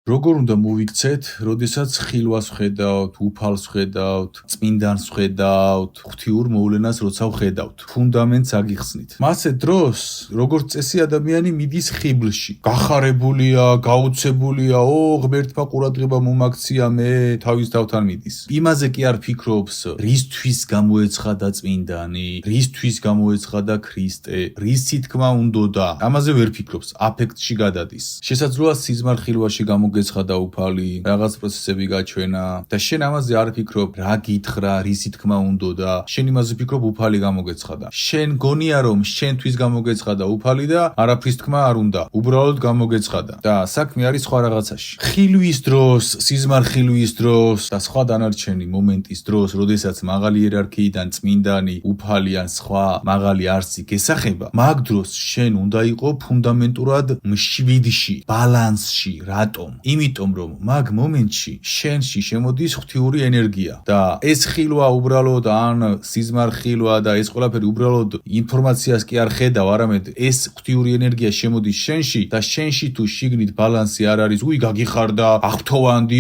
როგორ უნდა მოვიქცეთ, როდესაც ხილვას ვხედავთ, უფალს ვხედავთ, წმინდანს ვხედავთ, ღვთიურ მოვლენას როცა ვხედავთ, ფუნდამენტს აგიხსნით. მასე დროს, როგორც წესი ადამიანი მიდის ხიბლში. გახარებულია, გაუცებულია, ღმერთმა ყურადღება მომაქცია, მე თავის თავთან მიდის. იმაზე კი არ ფიქრობს, რისთვის გამოეცხადა წმინდანი, რისთვის გამოეცხადა ქრისტე, რის თქმა უნდოდა. ამაზე ვერ ფიქრობს, აფექტში გადადის. შესაძლოა სიზმარ-ხილვაში გამოგეცხადა უფალი, რაღაც პროცესები გაჩვენა და შენ ამაზე არ ფიქრობ, რა გითხრა, რისი თქმა უნდოდა. შენ იმაზე ფიქრობ, უფალი გამოგეცხადა. შენ გონია რომ შენთვის გამოგეცხადა უფალი და არაფრის თქმა არ უნდა. უბრალოდ გამოგეცხადა. და საქმე არის სხვა რაღაცაში. ხილვის დროს, სიზმარ-ხილვის დროს და სხვა დანარჩენი მომენტის დროს, როდესაც მაღალი იერარქიიდან წმინდანი, უფალი ან სხვა მაღალი არსი გესახება, მაგ დროს შენ უნდა იყო ფუნდამენტურად მშვიდში, ბალანსში. რატომ? იმიტომ რომ მაგ მომენტში შენში შემოდის ღვთიური ენერგია და ეს ხილვა უბრალოდ ან სიზმარ-ხილვა და ეს ყველაფერი უბრალოდ ინფორმაციას კი არ ხედავ, არამედ ეს ღვთიური ენერგია შემოდის შენში და შენში თუ შიგნით ბალანსი არ არის, გაგიხარდა, აღფრთოვანდი,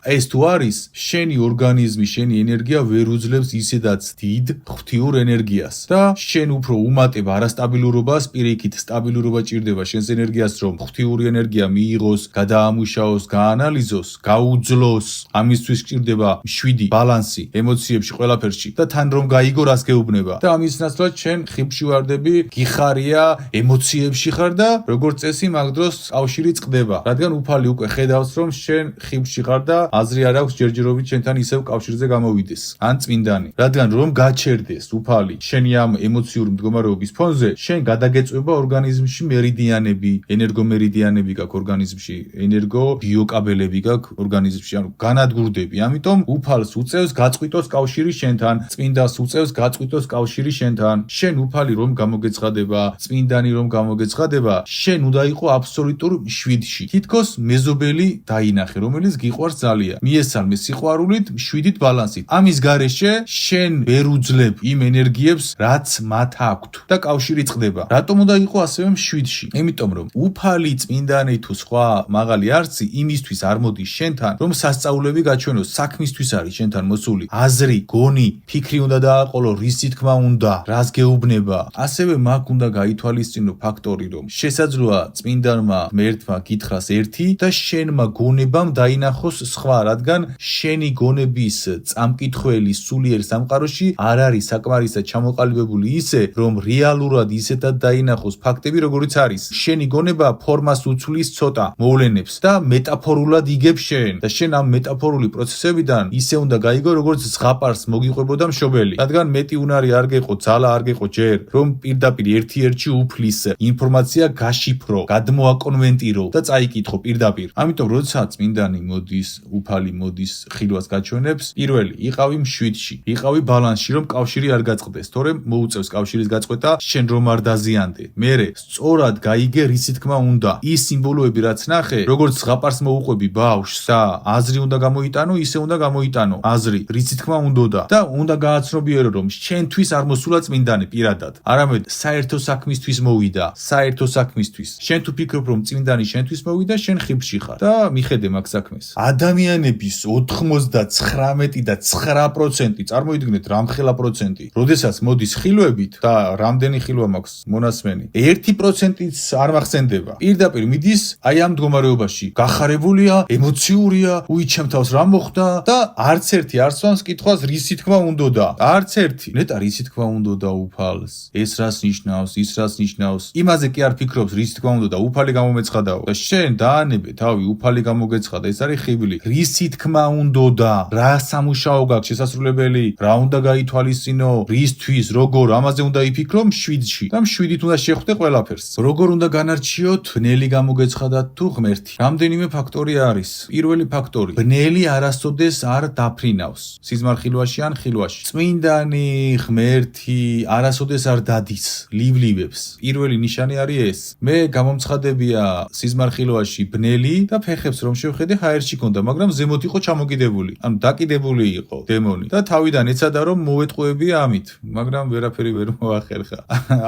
ეს თუ არის, შენი ორგანიზმი, შენი ენერგია ვერ უძლებს ისედაც დიდ ღვთიურ ენერგიას და შენ უფრო უმატებ არასტაბილურობას, პირიქით სტაბილურობა ჭირდება შენს ენერგიას, რომ ღვთიური ენერგია მიიღოს, გადაამუშაოს, გაანალიზოს, გაუძლოს. ამისთვის ჭირდება მშვიდი ბალანსი ემოციებში, ყველაფერში და თან რომ გაიგო, რას გეუბნება. და ამის ნაცვლად შენ ხიბში ვარდები, გიხარია, ემოციებში ხარ და როგორც წესი მაგ დროს კავშირი წყდება, რადგან უფალი უკვე ხედავს, რომ შენ ხიბში ხარ და აზრი არ აქვს ჯერჯერობით შენთან ისევ კავშირზე გამოვიდეს. ან წმინდანი, რადგან რომ გაჩერდეს უფალი შენი ამ ემოციური მდგომარეობის ფონზე, შენ გადაგეწვება ორგანიზმში მერიდიანები, ენერგომერიდიანები გაქვს ორგანიზმში, ენერგო ბიოკაბელები გაქვს ორგანიზმში, ანუ განადგურდები. ამიტომ უფალს უწევს გაწყვიტოს კავშირი შენთან, წმინდას უწევს გაწყვიტოს კავშირი შენთან. შენ უფალი რომ გამოგეცხადება, წმინდანი რომ გამოგეცხადება, შენ უნდა იყო აბსოლუტურ მშვიდში. თითქოს მეზობელი დაინახე, რომელიც გიყვარს ძალიან. მიესალმე სიყვარულით, მშვიდით ბალანსით. ამის გარეშე შენ ვერ უძლებ იმ ენერგიებს, რაც მათ აქვთ და კავშირი წყდება. რატომ უნდა იყო ასევე მშვიდში? იმიტომ რომ უფალი, წმინდანი თუ სხვა მაღალი არსი იმისთვის არ მოდის შენთან, რომ სასწაულები გაჩვენოს, საქმისთვის არის შენთან მოსული. აზრი, გონი, ფიქრი უნდა დააყოლო, რისი თქმა უნდა, რას გეუბნება. ასევე მაგ უნდა გაითვალისწინო ფაქტორი, რომ შესაძლოა წმინდანმა ღმერთმა გითხრას ერთი და შენმა გონებამ დაინახოს სხვა, რადგან შენი გონების წამკითხველი სულიერ სამყაროში არ არის საკმარისად ჩამოყალიბებული ისე, რომ რეალურად ისეთად დაინახოს ფაქტები, როგორიც არის. შენი გონება ფორმას უცვლის ცოტა მოვლენებს და მეტაფორულად იგებს შენ და შენ ამ მეტაფორული პროცესებიდან ისე უნდა გაიგო, როგორც ზღაპარს მოგიყვებოდა მშობელი, რადგან მეტი უნარი არ გეყო, ძალა არ გეყო ჯერ, რომ პირდაპირ ერთ-ერთში უფლის ინფორმაცია გაშიფრო, გადმოაკონვენტირო და წაიკითხო პირდაპირ. ამიტომ როდესაც წმინდანი მოდის, უფალი მოდის, ხილვას გაჩვენებს, პირველი იყავი მშვიდში, იყავი ბალანსში, რომ კავშირი არ გაწყდეს, თორემ მოუწევს კავშირის გაწყვეტა, შენ რომ არ დაზიანდე. მერე სწორად გაიგე, რისი თქმა უნდა. ის სიმბოლოები რაც ნახე, როგორც ზღაპარს მოუყვები ბავშვსა, აზრი უნდა გამოიტანო, ისე უნდა გამოიტანო აზრი, რისი თქმა უნდოდა და უნდა გააცნობიერო, რომ შენთვის არ მოსულა წმინდანი პირადად, არამედ საერთო საქმისთვის მოვიდა, საერთო საქმისთვის. შენ თუ ფიქრობ, რომ წმინდანი შენთვის მოვიდა, შენ ხიბში ხარ და მიხედე მაგ საქმეს. ადამიანების 99.9% წარმოიდგინეთ რამხელა პროცენტი, როდესაც მოდის ხილვებით და რამდენი ხილვა მაქვს მონასმენი, 1%-იც არ მახსენდება. პირდაპირ მიდის აი ამ მდგომარეობაში, გახარებულია, ემოციურია, ჩემ თავს რა მოხდა და არც ერთი არ სვამს კითხვას, რისი თქმა უნდოდა. არც ერთი. ნეტა რისი თქმა უნდოდა უფალს. ეს რას ნიშნავს, ის რას ნიშნავს. იმაზე კი არ ფიქრობს, რისი თქმა უნდოდა, უფალი გამომეცხადაო. და შენ დაანებე თავი, უფალი გამოგეცხადა, ეს არის ხიბლი. რისი თქმა უნდოდა, რა სამუშაო გაქვს შესასრულებელი, რა უნდა გაითვალისწინო, რისთვის, როგორ, ამაზე უნდა იფიქრო მშვიდში და მშვიდით უნდა შეხვდე ყველაფერს. როგორ უნდა განარჩიოთ, ბნელი გამოგეცხადათ თუ ღმერთი. რამდენიმე ფაქტორი არის. პირველი ფაქტორი, ბნელი არასოდეს არ დაფრინავს სიზმარ-ხილვაში ან ხილვაში. წმინდანი, ღმერთი არასოდეს არ დადის, ლივლივებს. პირველი ნიშანი არის ეს. მე გამომცხადებია სიზმარ-ხილვაში ბნელი და ფეხებს რომ შევხედე, ჰაერში ქონდა, მაგრამ ზემოთ იყო ჩამოკიდებული. ანუ დაკიდებული იყო დემონი და თავიდან ეცადა რომ მოვეტყუებია ამით, მაგრამ ვერაფერი ვერ მოახერხა.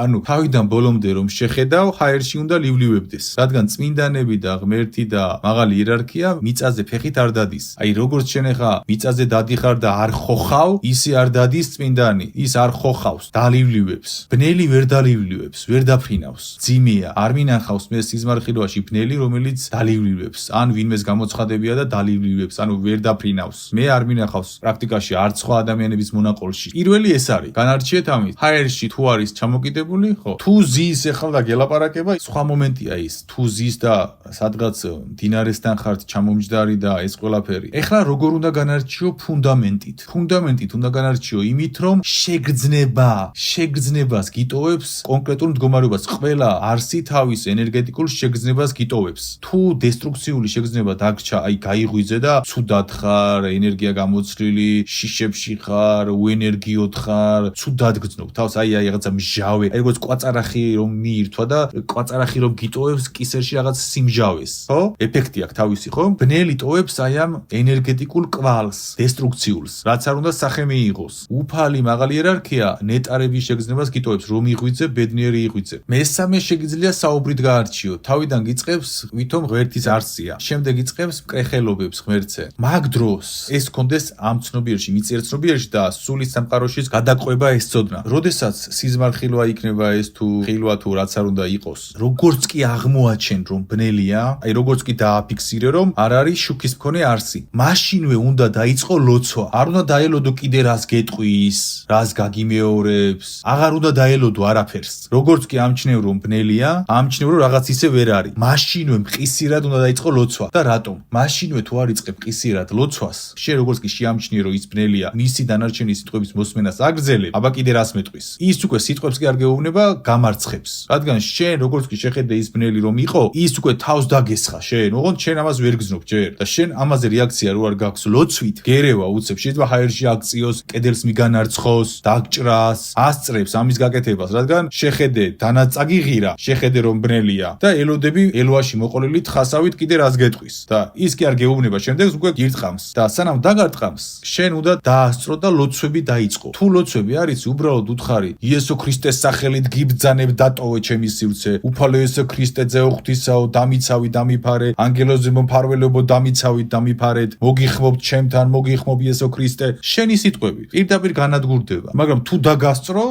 ანუ თავიდან ბოლომდე რომ შეხედავ, ჰაერში უნდა ლივლივებდეს, რადგან წმინდანები და ღმერთი ერთადერთი და მაღალი იერარქია მიწაზე ფეხით არ დადის. აი როგორც შენ ახლა მიწაზე დადიხარ და არ ხოხავ, ისე არ დადის წმინდანი, ის არ ხოხავს, დალივლივებს. ბნელი ვერ დალივლივებს, ვერ დაფრინავს. ძიმეა, არ მინახავს მე სიზმარხილოში ბნელი, რომელიც დალივლივებს, ან ვინმეს გამოცხადებია და დალივლივებს, ანუ ვერ დაფრინავს. მე არ მინახავს პრაქტიკაში არც სხვა ადამიანების მონაყოლში. პირველი ეს არის. განარჩიეთ ამით. ჰაერში თუ არის ჩამოკიდებული, ხო? თუ ზის ახლა და გელაპარაკება, სხვა მომენტია ის. თუ ზის და სადღაც მდინარესთან ხართ ჩამომჯდარი და ეს ყველაფერი. ეხლა როგორ უნდა განარჩიო ფუნდამენტით? ფუნდამენტით უნდა განარჩიო იმით, რომ შეგრძნებას გიტოვებს კონკრეტულ მდგომარეობას. ყველა არსი თავის ენერგეტიკულ შეგრძნებას გიტოვებს. თუ დესტრუქციული შეგრძნება დაგრჩა, აი გაიღვიძე და ცუდად ხარ, ენერგია გამოცვლილი, შიშებში ხარ, უენერგიოდ ხარ, ცუდად გრძნობ თავს, აი რაღაცა მჟავე, აი როგორც კვაწარახი რომ მიირთვა და კვაწარახი რომ გიტოვებს კისერში რაღაც სიმჟავეს, ხო? ეფექტი აქვს თავისი, ხო? ბნელი ტოვებს აი ამ ენერგეტიკულ კვალს, დესტრუქციულს, რაც არ უნდა სახე მიიღოს. უფალი მაღალი იერარქია ნეტარების შეგრძნებას გიტოვებს, რომ იღვიძე, ბედნიერი იღვიძე. მესამე შეგიძლია საუბრით გაარჩიო. თავიდან გიწყებს, ვითომ ღმერთის არსია. შემდეგ იწყებს მკრეხელობებს ღმერთზე. მაგ დროს ეს კონდეს ამ ცნობიერში, მიწიერ ცნობიერში და სულის სამყაროშიც გადაყვება ეს ცოდნა. როდესაც სიზმარხილვა იქნება ეს თუ ხილვა თუ რაც არ უნდა იყოს. როგორც კი აღმოაჩენ რომ ბნელია, აი როგორც კი დააფიქსირე რომ არ არის შუქის მქონე არსი. მაშინვე უნდა დაიწყო ლოცვა. არ უნდა დაელოდო კიდე რას გეტყვის, რას გაგიმეორებს. აღარ უნდა დაელოდო არაფერს. როგორც კი ამჩნევ რომ ბნელია, ამჩნევ რომ რაღაც ისე ვერ არის. მაშინვე მყისიერად უნდა დაიწყო ლოცვა. და რატომ? მაშინვე თუ არ იწყებ მყისიერად ლოცვას, შენ როგორც კი შეამჩნიე რომ ის ბნელია, მისი დანარჩენი სიტყვების მოსმენას აგრძელებ, აბა კიდე რას მეტყვის? ის უკვე სიტყვებს კი არ გეუბნება, გამარცხებს. რადგან შენ როგორც კი შეხედე ის ბნელი რომ იყო, ის უკვე თავს დაგესხა შენ, ოღონდ შენ ამას ვერ გზნობ ჯერ და შენ ამაზე რეაქცია რო არ გაქვს ლოცვით, გერევა უცებ, შეიძლება ჰაერში აქციოს, კედელს მიგანარცხოს, დაგჭრას, ასწრებს ამის გაკეთებას, რადგან შეხედე დანაწაგი ღირა, შეხედე რომ ბნელია და ელოდები ელვაში მოყოლილი თხასავით კიდე რას გეტყვის და ის კი არ გეუბნება, შემდეგს უკვე გირტყამს და სანამ დაგარტყამს, შენ უნდა დაასწრო და ლოცვები დაიწყო. თუ ლოცვები არის, უბრალოდ უთხარი იესო ქრისტეს სახელით გიბძანებ დატოვე ჩემი სივრცე, უფალო იესო ქრისტე ძეო ღვთისაო, დამიცავი დამიფარე, ანგელოზე მომფარველებო დამიცავით დამიფარეთ, მოგიხმობ ჩემთან, მოგიხმობ იესო ქრისტე, შენი სიტყვები პირდაპირ განადგურდება, მაგრამ თუ დაგასწრო.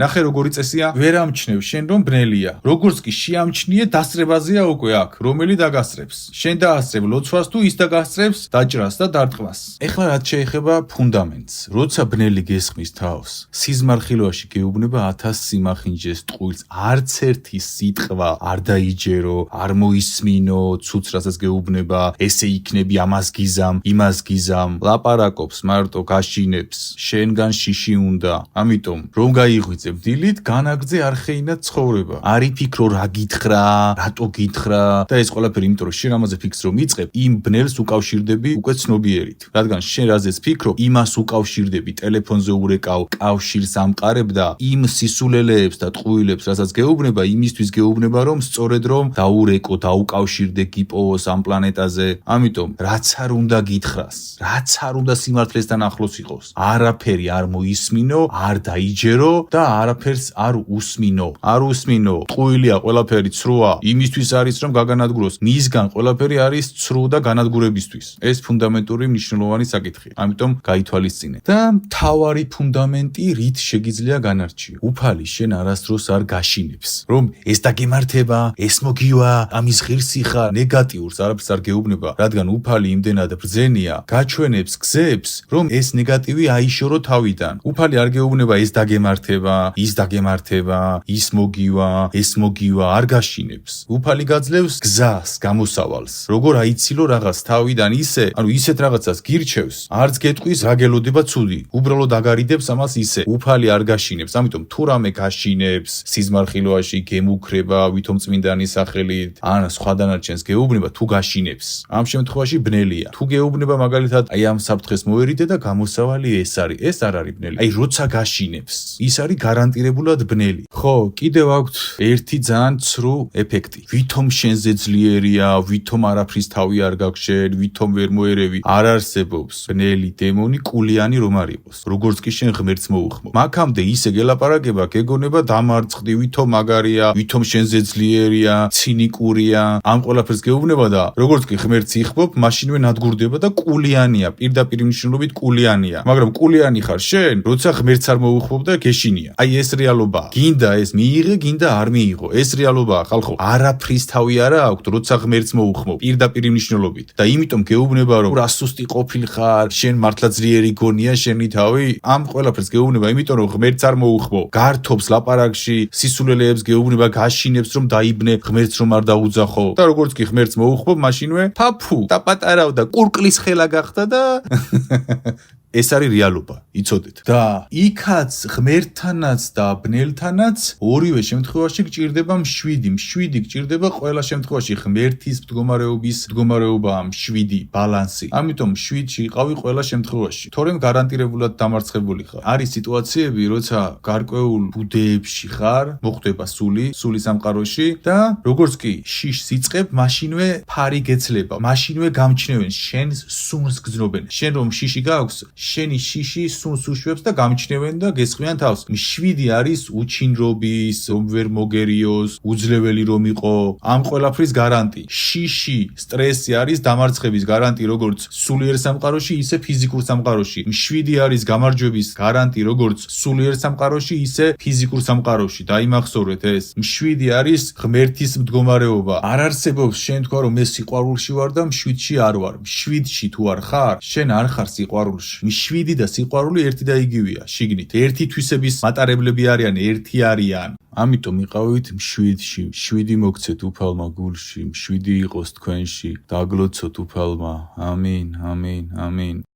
ნახე როგორი წესია, ვერ ამჩნევ შენ რომ ბნელია. როგორც კი შეამჩნიე, დასწრებაზეა უკვე აქ, რომელი დაგასწრებს. შენ დაასწრებ ლოცვას თუ ის დაგასწრებს დაჭრას და დარტყმას. ეხლა რაც შეეხება ფუნდამენტს, როცა ბნელი გესხმის თავს, სიზმარხილოში გეუბნება 1000 სიმახინჯეს ტყუილს, არც ერთი სიტყვა არ დაიჯერო, არ მოისმინო, ცუც რასაც გეუბნება, ესე იქნები ამას გიზამ, იმას გიზამ, ლაპარაკობს მარტო გაშინებს, შენგან შიში უნდა. ამიტომ რომ გაიღვიძებ დილით, განაგძე არხეინა ცხოვრება. არ იფიქრო რა გითხრა, რატო გითხრა და ეს ყველაფერი, იმიტომ რომ შენ ამაზე ფიქრს რომ იწყებ, იმ ბნელს უკავშირდები უკვე ცნობიერით. რადგან შენ რაზეც ფიქრო, იმას უკავშირდები, ტელეფონზე ურეკავ, კავშირს ამყარებ და იმ სისულელეებს და ტყუილებს, რასაც გეუბნება, იმისთვის გეუბნება, რომ სწორედ რომ დაურეკო, დაუკავშირდე, გიპოვოს ამ პლანეტაზე. ამიტომ რაც არ უნდა გითხრას, რაც არ უნდა სიმართლესთან ახლოს იყოს, არაფერი არ მოისმინო, არ დაიჯერო და არაფერს არ უსმინო. ტყუილია ყველაფერი ცრუა, იმისთვის არის რომ გაგანადგუროს. მისგან ყველაფერი არის ცრუ და განადგურებისთვის. ეს ფუნდამენტური მნიშვნელოვანი საკითხია. ამიტომ გაითვალისწინე. და მთავარი ფუნდამენტი რით შეგიძლია განარჩიო. უფალი შენ არასდროს არ გაშინებს, რომ ეს დაგემართება, ეს მოგივა, ამის ღირსი ხარ, ნეგატიურს არაფერს არ გეუბნება, რადგან უფალი იმდენად ბრძენია, გაჩვენებს გზებს, რომ ეს ნეგატივი აიშორო თავიდან. უფალი არ გეუბნება ეს დაგემართება, ის დაგემართება, ის მოგივა, ეს მოგივა, არ გაშინებს. უფალი გაძლევს გზას, გამოსავალს. როგორ აიცილო რაღაც თავიდან ისე, ანუ ისეთ რაღაცას გირჩევს, არც გეტყვის რა გელოდება ცუდი. უბრალოდ აგარიდებს ამას ისე. უფალი არ გაშინებს, ამიტომ თუ რამე გაშინებს, სიზმარხილოში გემუქრება, ვითომ წმინდანის სახელით, ან სხვა დანარჩენს გეუბნება, თუ გაშინებს. ამ შემთხვევაში ბნელია. თუ გეუბნება მაგალითად, აი ამ საფრთხეს მოერიდე და გამოსავალი ეს არის. ეს არ არის ბნელი. აი როცა გაშინებს, ის არის გარანტირებულად ბნელი. ხო, კიდევ აქვს ერთი ძალიან ცრუ ეფექტი. ვითომ შენზე ძლიერია, ვითომ არაფრის თავი არ გაქვს შენ, ვითომ ვერ მოერევი, არ არსებობს ბნელი დემონი კულიანი რომ არ იყოს. როგორც კი შენ ღმერთს მოუხმო. მაქამდე ისე გელაპარაკება, გეგონება დამარცხდი, ვითომ მაგარია, ვითომ შენზე ძლიერია, ცინიკურია. ამ ყველაფერს გეუბნება და როგორც კი ღმერთს იხბობ, მაშინვე ნადგურდება და კულიანია, პირდაპირ მნიშვნელობით კულიანია. მაგრამ კულიანი ხარ შენ, როცა ღმერთს არ მოუხმობ და გეშინია. აი ეს რეალობაა. გინდა ეს მიიღე, გინდა არ მიიღო. ეს რეალობაა, ხალხო. არაფრის თავი არა აქვს, როცა ღმერთს მოუხმობ, პირდაპირ მნიშვნელობით. და იმიტომ გეუბნება, რომ რა სუსტი ყოფილხარ, შენ მართლა ძლიერი გონია შენი თავი. ამ ყველაფერს გეუბნება, იმიტომ რომ ღმერთს არ მოუხმო. გართობს ლაპარაკში, სისულელეებს გეუბნება, გაშინებს რომ დაიბნე, ღმერთს რომ არ დაუძახო. და როგორც კი ღმერთს მოუხმობ, მაშინვე ფაფუ და პატარავდა, კურკლის ხელა გახდა და ეს არის რეალობა, იცოდეთ. და იქაც ღმერთთანაც და ბნელთანაც ორივე შემთხვევაში გჭირდება მშვიდი გჭირდება ყველა შემთხვევაში ღმერთის მდგომარეობაა მშვიდი ბალანსი. ამიტომ მშვიდში იყავი ყველა შემთხვევაში. თორემ გარანტირებულად დამარცხებული ხარ. არის სიტუაციები, როცა გარკვეულ ბუდეებში ხარ, მოხვდება სული სამყაროში და როგორც კი შიშს იწყებ, მაშინვე ფარი გეცლება. მაშინვე გამჩნევენ შენს სუნს გძნობენ. შენ რომ შიში გაქვს, შენი შიში სუნს უშვებს და გამჩნევენ და გესხმიან თავს. მშვიდი არის უჩინრობის, რომ ვერ მოგერიოს, უძლეველი რომ იყო, ამ ყველაფრის გარანტი. შიში, სტრესი არის დამარცხების გარანტი, როგორც სულიერ სამყაროში, ისე ფიზიკურ სამყაროში. მშვიდი არის გამარჯვების გარანტი, როგორც სულიერ სამყაროში, ისე ფიზიკურ სამყაროში. დაიმახსოვრეთ ეს. მშვიდი არის ღმერთის მდგომარეობა. არ არსებობს შენ თქვა რომ მე სიყვარულში ვარ და მშვიდში არ ვარ. მშვიდში თუ არ ხარ, შენ არ ხარ სიყვარულში. მშვიდი და სიყვარული ერთი და იგივეა, შიგნით. ერთი თვისების მატარებლები არიან, ერთი არიან. ამიტომ იყავით მშვიდში, მშვიდი მოგცეთ უფალმა გულში, მშვიდი იყოს თქვენში, დაგლოცოთ უფალმა. ამინ, ამინ, ამინ.